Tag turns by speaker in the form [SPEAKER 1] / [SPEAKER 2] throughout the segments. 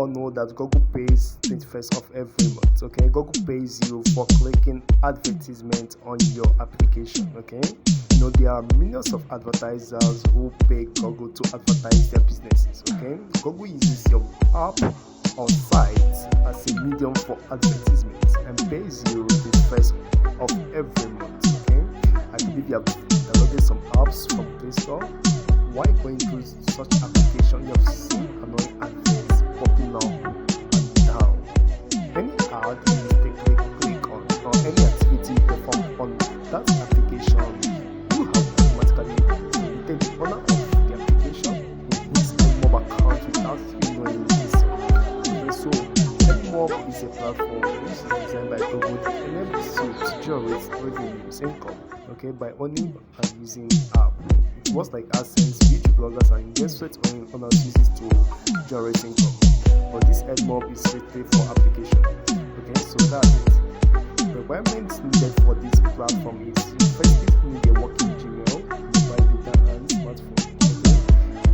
[SPEAKER 1] all know that Google pays 21st of every month. Okay, Google pays you for clicking advertisement on your application. Okay, you know there are millions of advertisers who pay Google to advertise their businesses. Okay, Google uses your app or site as a medium for advertisement and pays you the first of every month. Okay, I believe you have downloaded some apps from Play Store. Why going through such application? You have seen annoying adverts popping up and down. Any ad you mistakenly click on or any activity performed on that application, you have automatically deleted the owner of the application in his Admob account without you knowing this. Okay, so Admob is a platform which is designed by Google that enables you to generate revenues income, okay, by owning and using app. It works like AdSense, which bloggers and website owners uses to generate income. But this Admob is strictly for application. Okay, so that's it. The requirements needed for this platform is you first need a working Gmail, mobile data, and smartphone. Okay,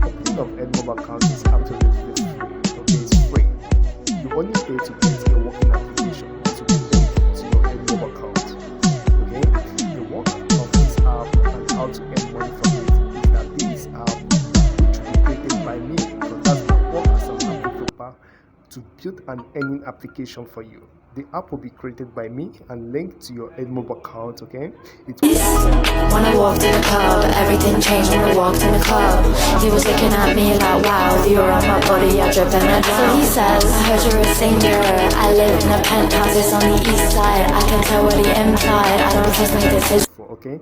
[SPEAKER 1] opening of Admob account is absolutely free. Okay, it's free. You only pay to get a working application to be linked to your Admob account. Okay, the work of this app and how to earn money from it is that this app, which will be created by me, because that's my work as an app developer, to build an earning application for you. The app will be created by me and linked to your Admob account. Okay, it will
[SPEAKER 2] when I walked in the club, everything changed when I walked in the club. He was looking at me like, wow, you're on my body, I drip and I drown. So he says, I heard you're a singer, I live in a penthouse, it's on the east side. I can tell what he implied, I don't trust my decision.
[SPEAKER 1] okay.